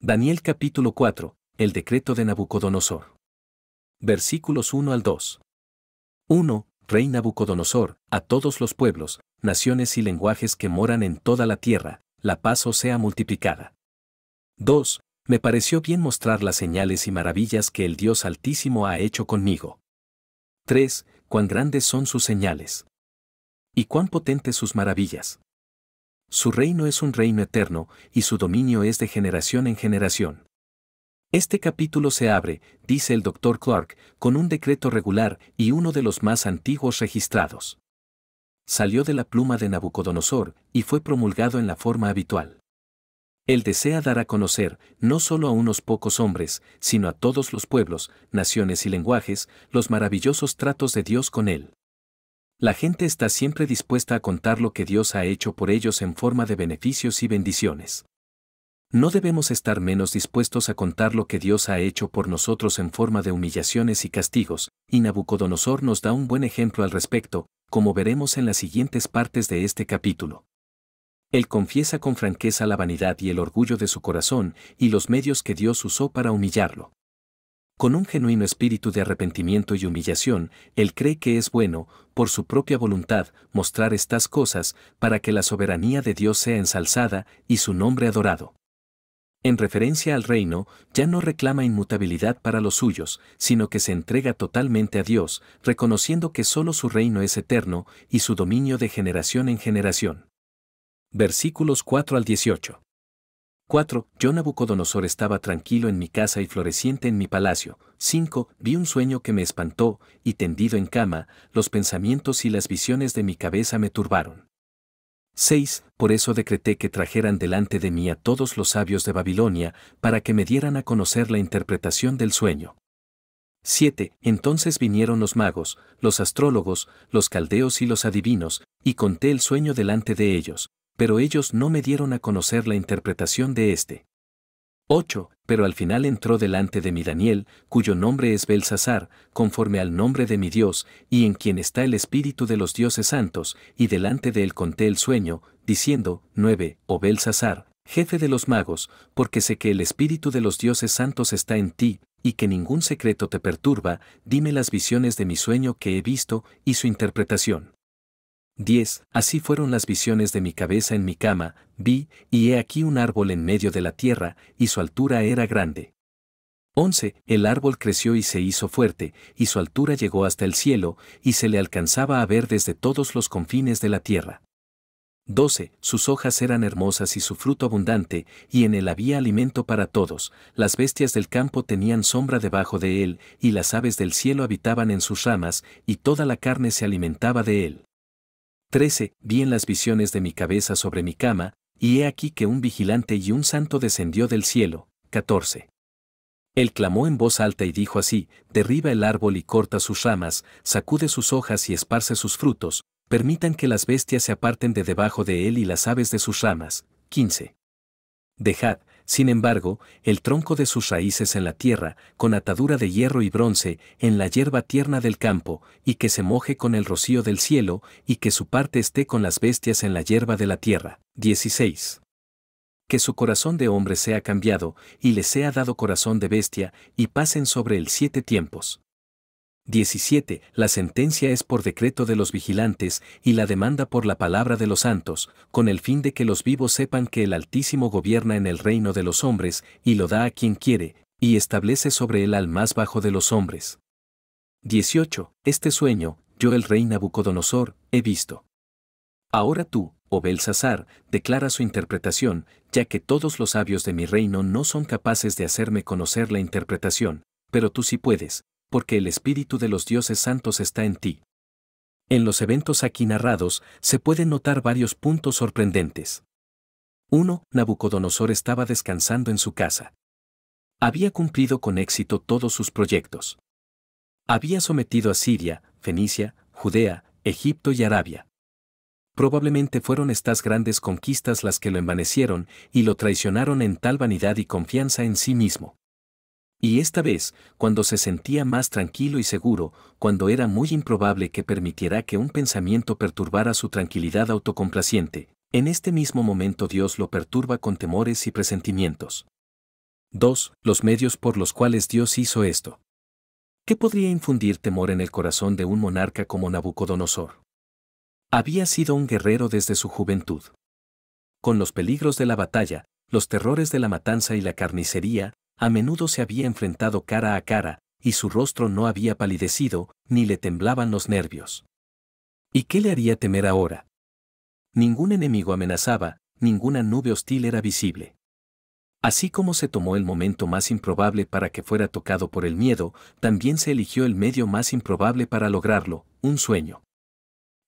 Daniel capítulo 4, el decreto de Nabucodonosor. Versículos 1 al 2. 1. Rey Nabucodonosor, a todos los pueblos, naciones y lenguajes que moran en toda la tierra, la paz os sea multiplicada. 2. Me pareció bien mostrar las señales y maravillas que el Dios Altísimo ha hecho conmigo. 3. Cuán grandes son sus señales. Y cuán potentes sus maravillas. Su reino es un reino eterno, y su dominio es de generación en generación. Este capítulo se abre, dice el Dr. Clark, con un decreto regular y uno de los más antiguos registrados. Salió de la pluma de Nabucodonosor y fue promulgado en la forma habitual. Él desea dar a conocer, no solo a unos pocos hombres, sino a todos los pueblos, naciones y lenguajes, los maravillosos tratos de Dios con él. La gente está siempre dispuesta a contar lo que Dios ha hecho por ellos en forma de beneficios y bendiciones. No debemos estar menos dispuestos a contar lo que Dios ha hecho por nosotros en forma de humillaciones y castigos, y Nabucodonosor nos da un buen ejemplo al respecto, como veremos en las siguientes partes de este capítulo. Él confiesa con franqueza la vanidad y el orgullo de su corazón y los medios que Dios usó para humillarlo. Con un genuino espíritu de arrepentimiento y humillación, él cree que es bueno, por su propia voluntad, mostrar estas cosas, para que la soberanía de Dios sea ensalzada y su nombre adorado. En referencia al reino, ya no reclama inmutabilidad para los suyos, sino que se entrega totalmente a Dios, reconociendo que solo su reino es eterno y su dominio de generación en generación. Versículos 4 al 18. 4. Yo Nabucodonosor estaba tranquilo en mi casa y floreciente en mi palacio. 5. Vi un sueño que me espantó, y tendido en cama, los pensamientos y las visiones de mi cabeza me turbaron. 6. Por eso decreté que trajeran delante de mí a todos los sabios de Babilonia, para que me dieran a conocer la interpretación del sueño. 7. Entonces vinieron los magos, los astrólogos, los caldeos y los adivinos, y conté el sueño delante de ellos, pero ellos no me dieron a conocer la interpretación de éste. 8. Pero al final entró delante de mí Daniel, cuyo nombre es Belsasar, conforme al nombre de mi Dios, y en quien está el espíritu de los dioses santos, y delante de él conté el sueño, diciendo, 9. Oh Belsasar, jefe de los magos, porque sé que el espíritu de los dioses santos está en ti, y que ningún secreto te perturba, dime las visiones de mi sueño que he visto, y su interpretación. 10. Así fueron las visiones de mi cabeza en mi cama, vi, y he aquí un árbol en medio de la tierra, y su altura era grande. 11. El árbol creció y se hizo fuerte, y su altura llegó hasta el cielo, y se le alcanzaba a ver desde todos los confines de la tierra. 12. Sus hojas eran hermosas y su fruto abundante, y en él había alimento para todos, las bestias del campo tenían sombra debajo de él, y las aves del cielo habitaban en sus ramas, y toda la carne se alimentaba de él. 13. Vi en las visiones de mi cabeza sobre mi cama, y he aquí que un vigilante y un santo descendió del cielo. 14. Él clamó en voz alta y dijo así: derriba el árbol y corta sus ramas, sacude sus hojas y esparce sus frutos, permitan que las bestias se aparten de debajo de él y las aves de sus ramas. 15. Dejad, sin embargo, el tronco de sus raíces en la tierra, con atadura de hierro y bronce, en la hierba tierna del campo, y que se moje con el rocío del cielo, y que su parte esté con las bestias en la hierba de la tierra. 16. Que su corazón de hombre sea cambiado, y le sea dado corazón de bestia, y pasen sobre él 7 tiempos. 17. La sentencia es por decreto de los vigilantes, y la demanda por la palabra de los santos, con el fin de que los vivos sepan que el Altísimo gobierna en el reino de los hombres, y lo da a quien quiere, y establece sobre él al más bajo de los hombres. 18. Este sueño, yo el rey Nabucodonosor, he visto. Ahora tú, oh Belsasar, declara su interpretación, ya que todos los sabios de mi reino no son capaces de hacerme conocer la interpretación, pero tú sí puedes, porque el espíritu de los dioses santos está en ti. En los eventos aquí narrados, se pueden notar varios puntos sorprendentes. 1. Nabucodonosor estaba descansando en su casa. Había cumplido con éxito todos sus proyectos. Había sometido a Siria, Fenicia, Judea, Egipto y Arabia. Probablemente fueron estas grandes conquistas las que lo envanecieron y lo traicionaron en tal vanidad y confianza en sí mismo. Y esta vez, cuando se sentía más tranquilo y seguro, cuando era muy improbable que permitiera que un pensamiento perturbara su tranquilidad autocomplaciente, en este mismo momento Dios lo perturba con temores y presentimientos. 2. Los medios por los cuales Dios hizo esto. ¿Qué podría infundir temor en el corazón de un monarca como Nabucodonosor? Había sido un guerrero desde su juventud. Con los peligros de la batalla, los terrores de la matanza y la carnicería, a menudo se había enfrentado cara a cara, y su rostro no había palidecido, ni le temblaban los nervios. ¿Y qué le haría temer ahora? Ningún enemigo amenazaba, ninguna nube hostil era visible. Así como se tomó el momento más improbable para que fuera tocado por el miedo, también se eligió el medio más improbable para lograrlo, un sueño.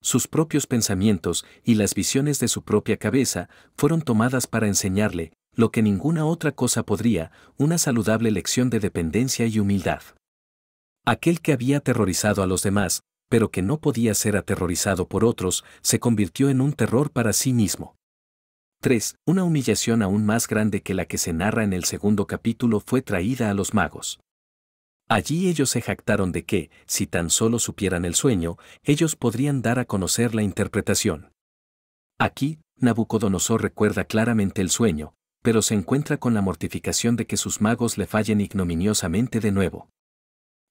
Sus propios pensamientos y las visiones de su propia cabeza fueron tomadas para enseñarle, lo que ninguna otra cosa podría, una saludable lección de dependencia y humildad. Aquel que había aterrorizado a los demás, pero que no podía ser aterrorizado por otros, se convirtió en un terror para sí mismo. 3. Una humillación aún más grande que la que se narra en el segundo capítulo fue traída a los magos. Allí ellos se jactaron de que, si tan solo supieran el sueño, ellos podrían dar a conocer la interpretación. Aquí, Nabucodonosor recuerda claramente el sueño, pero se encuentra con la mortificación de que sus magos le fallen ignominiosamente de nuevo.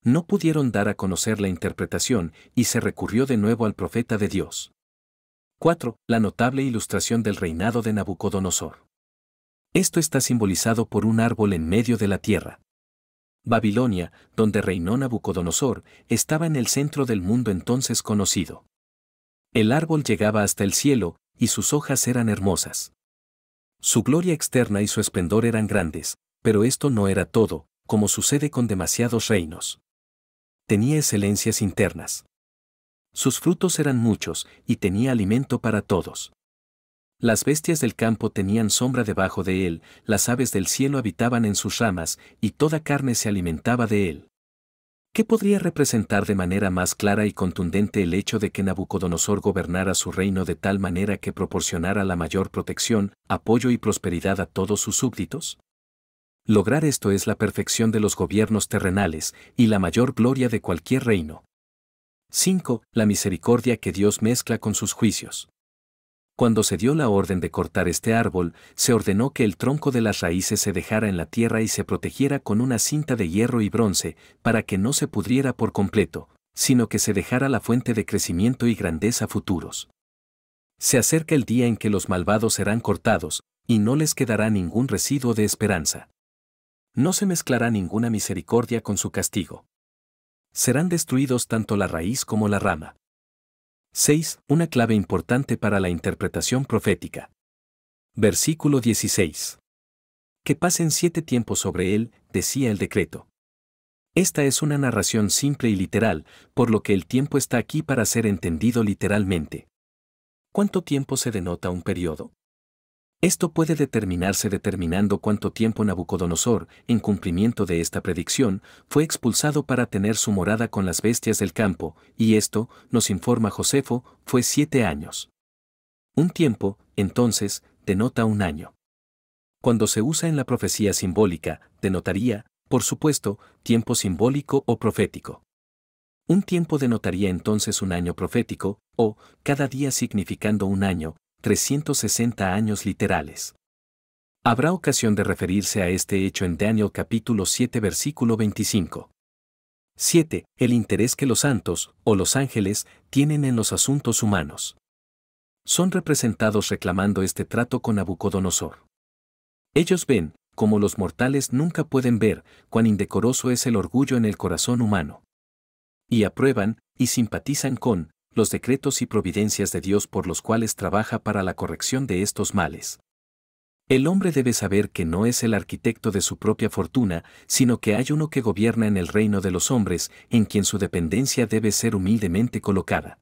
No pudieron dar a conocer la interpretación y se recurrió de nuevo al profeta de Dios. 4. La notable ilustración del reinado de Nabucodonosor. Esto está simbolizado por un árbol en medio de la tierra. Babilonia, donde reinó Nabucodonosor, estaba en el centro del mundo entonces conocido. El árbol llegaba hasta el cielo, y sus hojas eran hermosas. Su gloria externa y su esplendor eran grandes, pero esto no era todo, como sucede con demasiados reinos. Tenía excelencias internas. Sus frutos eran muchos, y tenía alimento para todos. Las bestias del campo tenían sombra debajo de él, las aves del cielo habitaban en sus ramas, y toda carne se alimentaba de él. ¿Qué podría representar de manera más clara y contundente el hecho de que Nabucodonosor gobernara su reino de tal manera que proporcionara la mayor protección, apoyo y prosperidad a todos sus súbditos? Lograr esto es la perfección de los gobiernos terrenales, y la mayor gloria de cualquier reino. 5. La misericordia que Dios mezcla con sus juicios. Cuando se dio la orden de cortar este árbol, se ordenó que el tronco de las raíces se dejara en la tierra y se protegiera con una cinta de hierro y bronce, para que no se pudriera por completo, sino que se dejara la fuente de crecimiento y grandeza futuros. Se acerca el día en que los malvados serán cortados, y no les quedará ningún residuo de esperanza. No se mezclará ninguna misericordia con su castigo. Serán destruidos tanto la raíz como la rama. 6. Una clave importante para la interpretación profética. Versículo 16. Que pasen 7 tiempos sobre él, decía el decreto. Esta es una narración simple y literal, por lo que el tiempo está aquí para ser entendido literalmente. ¿Cuánto tiempo se denota un periodo? Esto puede determinarse determinando cuánto tiempo Nabucodonosor, en cumplimiento de esta predicción, fue expulsado para tener su morada con las bestias del campo, y esto, nos informa Josefo, fue 7 años. Un tiempo, entonces, denota un año. Cuando se usa en la profecía simbólica, denotaría, por supuesto, tiempo simbólico o profético. Un tiempo denotaría entonces un año profético, o, cada día significando un año, 360 años literales. Habrá ocasión de referirse a este hecho en Daniel capítulo 7 versículo 25. 7. El interés que los santos, o los ángeles, tienen en los asuntos humanos. Son representados reclamando este trato con Nabucodonosor. Ellos ven, como los mortales nunca pueden ver, cuán indecoroso es el orgullo en el corazón humano. Y aprueban, y simpatizan con, los decretos y providencias de Dios por los cuales trabaja para la corrección de estos males. El hombre debe saber que no es el arquitecto de su propia fortuna, sino que hay uno que gobierna en el reino de los hombres, en quien su dependencia debe ser humildemente colocada.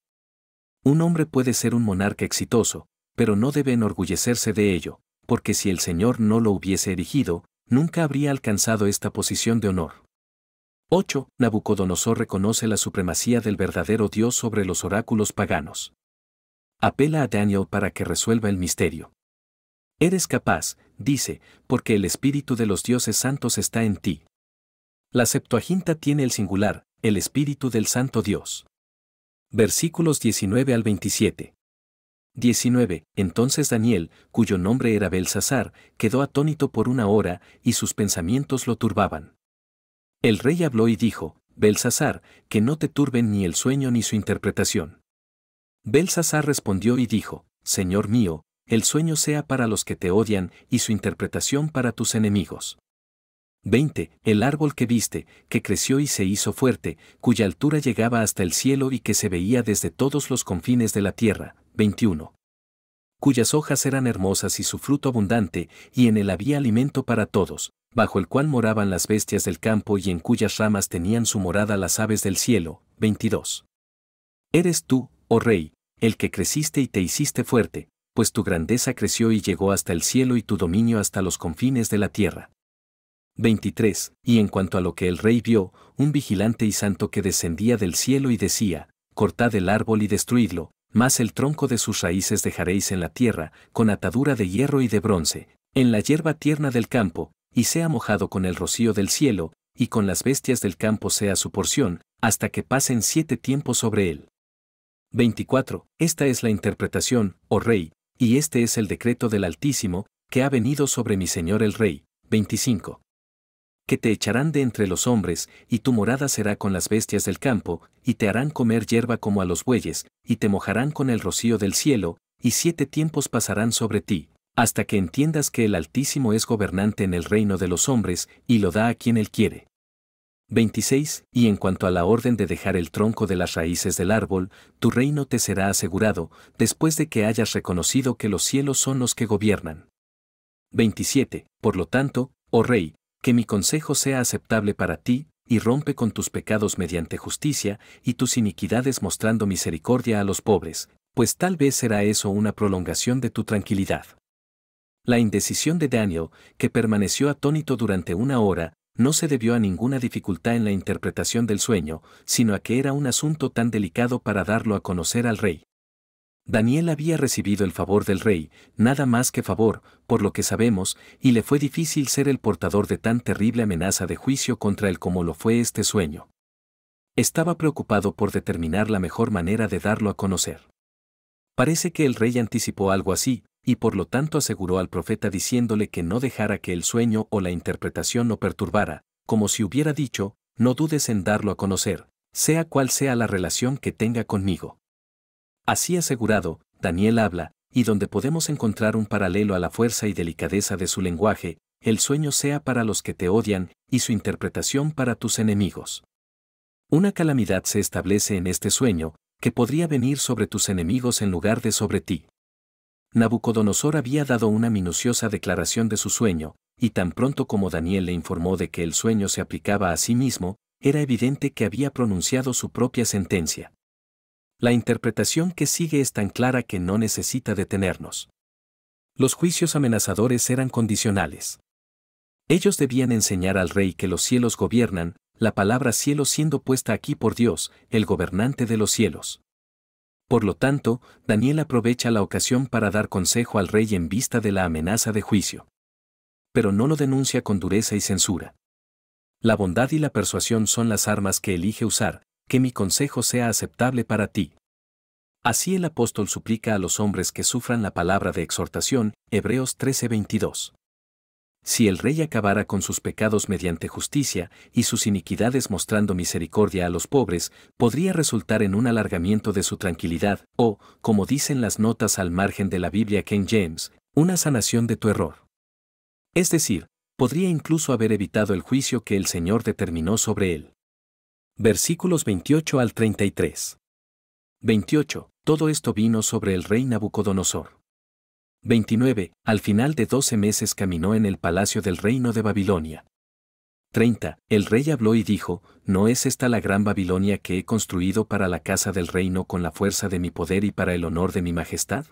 Un hombre puede ser un monarca exitoso, pero no debe enorgullecerse de ello, porque si el Señor no lo hubiese erigido, nunca habría alcanzado esta posición de honor. 8. Nabucodonosor reconoce la supremacía del verdadero Dios sobre los oráculos paganos. Apela a Daniel para que resuelva el misterio. Eres capaz, dice, porque el espíritu de los dioses santos está en ti. La Septuaginta tiene el singular, el espíritu del santo Dios. Versículos 19 al 27. 19. Entonces Daniel, cuyo nombre era Belsasar, quedó atónito por una hora, y sus pensamientos lo turbaban. El rey habló y dijo: Belsasar, que no te turben ni el sueño ni su interpretación. Belsasar respondió y dijo: Señor mío, el sueño sea para los que te odian, y su interpretación para tus enemigos. 20. El árbol que viste, que creció y se hizo fuerte, cuya altura llegaba hasta el cielo y que se veía desde todos los confines de la tierra. 21. Cuyas hojas eran hermosas y su fruto abundante, y en él había alimento para todos, bajo el cual moraban las bestias del campo y en cuyas ramas tenían su morada las aves del cielo. 22. Eres tú, oh rey, el que creciste y te hiciste fuerte, pues tu grandeza creció y llegó hasta el cielo y tu dominio hasta los confines de la tierra. 23. Y en cuanto a lo que el rey vio, un vigilante y santo que descendía del cielo y decía: Cortad el árbol y destruidlo, mas el tronco de sus raíces dejaréis en la tierra, con atadura de hierro y de bronce, en la hierba tierna del campo, y sea mojado con el rocío del cielo, y con las bestias del campo sea su porción, hasta que pasen 7 tiempos sobre él. 24. Esta es la interpretación, oh rey, y este es el decreto del Altísimo, que ha venido sobre mi señor el rey. 25. Que te echarán de entre los hombres, y tu morada será con las bestias del campo, y te harán comer hierba como a los bueyes, y te mojarán con el rocío del cielo, y 7 tiempos pasarán sobre ti, hasta que entiendas que el Altísimo es gobernante en el reino de los hombres, y lo da a quien él quiere. 26. Y en cuanto a la orden de dejar el tronco de las raíces del árbol, tu reino te será asegurado, después de que hayas reconocido que los cielos son los que gobiernan. 27. Por lo tanto, oh rey, que mi consejo sea aceptable para ti, y rompe con tus pecados mediante justicia, y tus iniquidades mostrando misericordia a los pobres, pues tal vez será eso una prolongación de tu tranquilidad. La indecisión de Daniel, que permaneció atónito durante una hora, no se debió a ninguna dificultad en la interpretación del sueño, sino a que era un asunto tan delicado para darlo a conocer al rey. Daniel había recibido el favor del rey, nada más que favor, por lo que sabemos, y le fue difícil ser el portador de tan terrible amenaza de juicio contra él como lo fue este sueño. Estaba preocupado por determinar la mejor manera de darlo a conocer. Parece que el rey anticipó algo así, y por lo tanto aseguró al profeta diciéndole que no dejara que el sueño o la interpretación lo perturbara, como si hubiera dicho: no dudes en darlo a conocer, sea cual sea la relación que tenga conmigo. Así asegurado, Daniel habla, y donde podemos encontrar un paralelo a la fuerza y delicadeza de su lenguaje: el sueño sea para los que te odian, y su interpretación para tus enemigos. Una calamidad se establece en este sueño, que podría venir sobre tus enemigos en lugar de sobre ti. Nabucodonosor había dado una minuciosa declaración de su sueño, y tan pronto como Daniel le informó de que el sueño se aplicaba a sí mismo, era evidente que había pronunciado su propia sentencia. La interpretación que sigue es tan clara que no necesita detenernos. Los juicios amenazadores eran condicionales. Ellos debían enseñar al rey que los cielos gobiernan, la palabra cielo siendo puesta aquí por Dios, el gobernante de los cielos. Por lo tanto, Daniel aprovecha la ocasión para dar consejo al rey en vista de la amenaza de juicio. Pero no lo denuncia con dureza y censura. La bondad y la persuasión son las armas que elige usar: que mi consejo sea aceptable para ti. Así el apóstol suplica a los hombres que sufran la palabra de exhortación, Hebreos 13:22. Si el rey acabara con sus pecados mediante justicia, y sus iniquidades mostrando misericordia a los pobres, podría resultar en un alargamiento de su tranquilidad, o, como dicen las notas al margen de la Biblia King James, una sanación de tu error. Es decir, podría incluso haber evitado el juicio que el Señor determinó sobre él. Versículos 28 al 33. 28. Todo esto vino sobre el rey Nabucodonosor. 29. Al final de 12 meses caminó en el palacio del reino de Babilonia. 30. El rey habló y dijo: ¿no es esta la gran Babilonia que he construido para la casa del reino con la fuerza de mi poder y para el honor de mi majestad?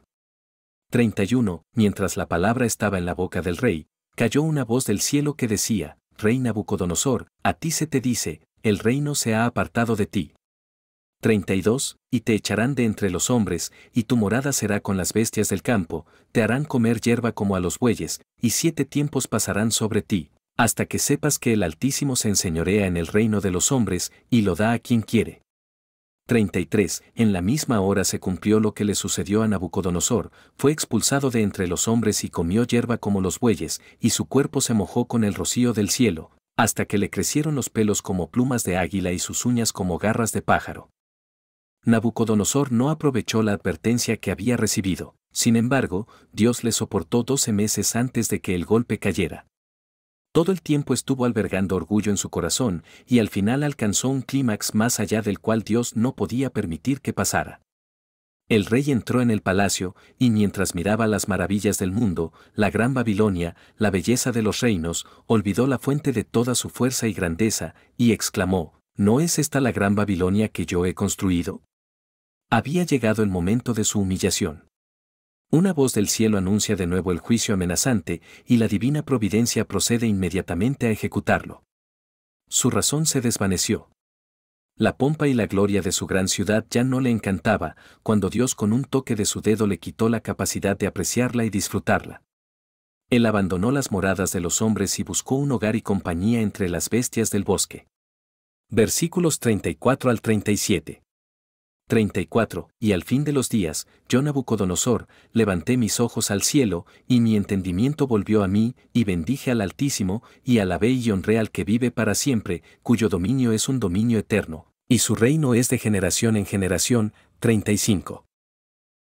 31. Mientras la palabra estaba en la boca del rey, cayó una voz del cielo que decía: Rey Nabucodonosor, a ti se te dice, el reino se ha apartado de ti. 32. Y te echarán de entre los hombres, y tu morada será con las bestias del campo, te harán comer hierba como a los bueyes, y 7 tiempos pasarán sobre ti, hasta que sepas que el Altísimo se enseñorea en el reino de los hombres, y lo da a quien quiere. 33. En la misma hora se cumplió lo que le sucedió a Nabucodonosor, fue expulsado de entre los hombres y comió hierba como los bueyes, y su cuerpo se mojó con el rocío del cielo, hasta que le crecieron los pelos como plumas de águila y sus uñas como garras de pájaro. Nabucodonosor no aprovechó la advertencia que había recibido, sin embargo, Dios le soportó 12 meses antes de que el golpe cayera. Todo el tiempo estuvo albergando orgullo en su corazón, y al final alcanzó un clímax más allá del cual Dios no podía permitir que pasara. El rey entró en el palacio, y mientras miraba las maravillas del mundo, la gran Babilonia, la belleza de los reinos, olvidó la fuente de toda su fuerza y grandeza, y exclamó, ¿no es esta la gran Babilonia que yo he construido? Había llegado el momento de su humillación. Una voz del cielo anuncia de nuevo el juicio amenazante, y la divina providencia procede inmediatamente a ejecutarlo. Su razón se desvaneció. La pompa y la gloria de su gran ciudad ya no le encantaba, cuando Dios con un toque de su dedo le quitó la capacidad de apreciarla y disfrutarla. Él abandonó las moradas de los hombres y buscó un hogar y compañía entre las bestias del bosque. Versículos 34 al 37. 34. Y al fin de los días, yo Nabucodonosor, levanté mis ojos al cielo, y mi entendimiento volvió a mí, y bendije al Altísimo, y alabé y honré al que vive para siempre, cuyo dominio es un dominio eterno, y su reino es de generación en generación. 35.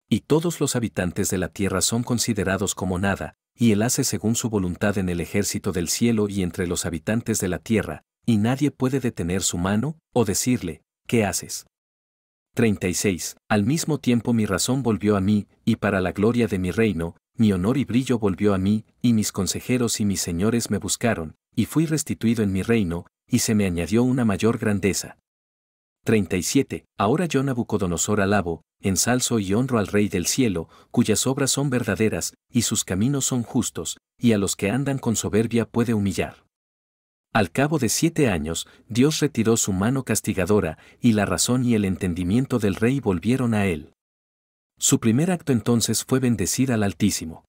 Y todos los habitantes de la tierra son considerados como nada, y él hace según su voluntad en el ejército del cielo y entre los habitantes de la tierra, y nadie puede detener su mano, o decirle, ¿qué haces? 36. Al mismo tiempo mi razón volvió a mí, y para la gloria de mi reino, mi honor y brillo volvió a mí, y mis consejeros y mis señores me buscaron, y fui restituido en mi reino, y se me añadió una mayor grandeza. 37. Ahora yo Nabucodonosor alabo, ensalzo y honro al Rey del cielo, cuyas obras son verdaderas, y sus caminos son justos, y a los que andan con soberbia puede humillar. Al cabo de 7 años, Dios retiró su mano castigadora, y la razón y el entendimiento del rey volvieron a él. Su primer acto entonces fue bendecir al Altísimo.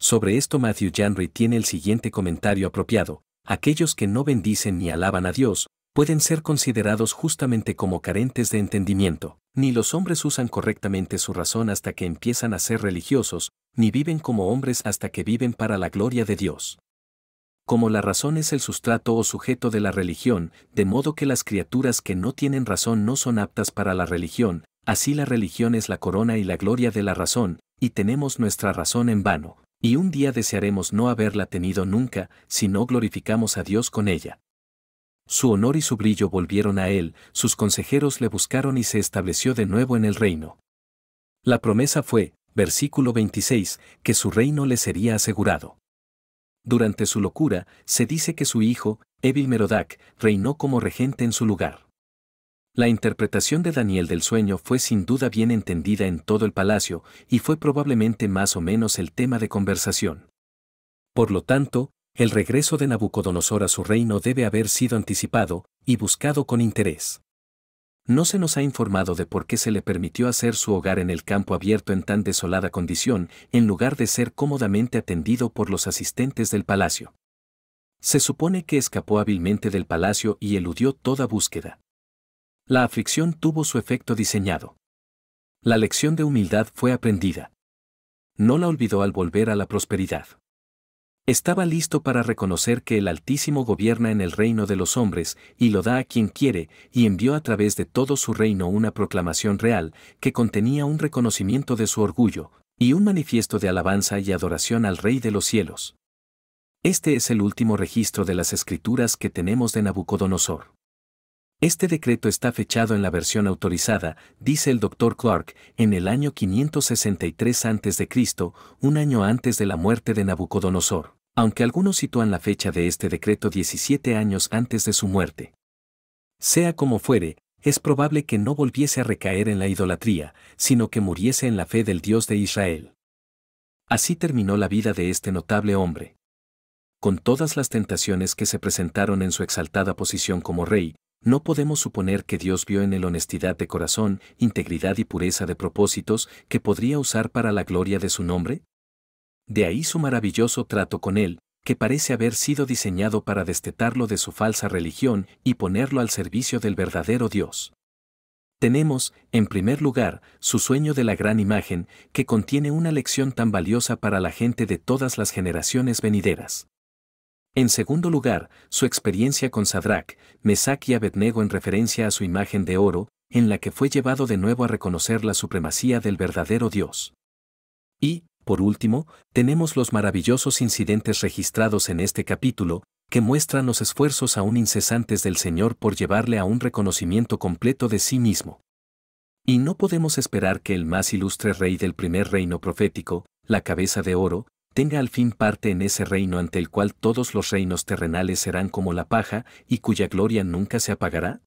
Sobre esto Matthew Henry tiene el siguiente comentario apropiado: aquellos que no bendicen ni alaban a Dios, pueden ser considerados justamente como carentes de entendimiento. Ni los hombres usan correctamente su razón hasta que empiezan a ser religiosos, ni viven como hombres hasta que viven para la gloria de Dios. Como la razón es el sustrato o sujeto de la religión, de modo que las criaturas que no tienen razón no son aptas para la religión, así la religión es la corona y la gloria de la razón, y tenemos nuestra razón en vano, y un día desearemos no haberla tenido nunca, si no glorificamos a Dios con ella. Su honor y su brillo volvieron a él, sus consejeros le buscaron y se estableció de nuevo en el reino. La promesa fue, versículo 26, que su reino le sería asegurado. Durante su locura, se dice que su hijo, Evil-Merodach, reinó como regente en su lugar. La interpretación de Daniel del sueño fue sin duda bien entendida en todo el palacio, y fue probablemente más o menos el tema de conversación. Por lo tanto, el regreso de Nabucodonosor a su reino debe haber sido anticipado, y buscado con interés. No se nos ha informado de por qué se le permitió hacer su hogar en el campo abierto en tan desolada condición, en lugar de ser cómodamente atendido por los asistentes del palacio. Se supone que escapó hábilmente del palacio y eludió toda búsqueda. La aflicción tuvo su efecto diseñado. La lección de humildad fue aprendida. No la olvidó al volver a la prosperidad. Estaba listo para reconocer que el Altísimo gobierna en el reino de los hombres, y lo da a quien quiere, y envió a través de todo su reino una proclamación real, que contenía un reconocimiento de su orgullo, y un manifiesto de alabanza y adoración al Rey de los cielos. Este es el último registro de las Escrituras que tenemos de Nabucodonosor. Este decreto está fechado en la versión autorizada, dice el Dr. Clark, en el año 563 a.C., un año antes de la muerte de Nabucodonosor, aunque algunos sitúan la fecha de este decreto 17 años antes de su muerte. Sea como fuere, es probable que no volviese a recaer en la idolatría, sino que muriese en la fe del Dios de Israel. Así terminó la vida de este notable hombre. Con todas las tentaciones que se presentaron en su exaltada posición como rey, ¿no podemos suponer que Dios vio en él honestidad de corazón, integridad y pureza de propósitos que podría usar para la gloria de su nombre? De ahí su maravilloso trato con él, que parece haber sido diseñado para destetarlo de su falsa religión y ponerlo al servicio del verdadero Dios. Tenemos, en primer lugar, su sueño de la gran imagen, que contiene una lección tan valiosa para la gente de todas las generaciones venideras. En segundo lugar, su experiencia con Sadrach, Mesach y Abednego en referencia a su imagen de oro, en la que fue llevado de nuevo a reconocer la supremacía del verdadero Dios. Y, por último, tenemos los maravillosos incidentes registrados en este capítulo, que muestran los esfuerzos aún incesantes del Señor por llevarle a un reconocimiento completo de sí mismo. Y no podemos esperar que el más ilustre rey del primer reino profético, la cabeza de oro, tenga al fin parte en ese reino ante el cual todos los reinos terrenales serán como la paja y cuya gloria nunca se apagará.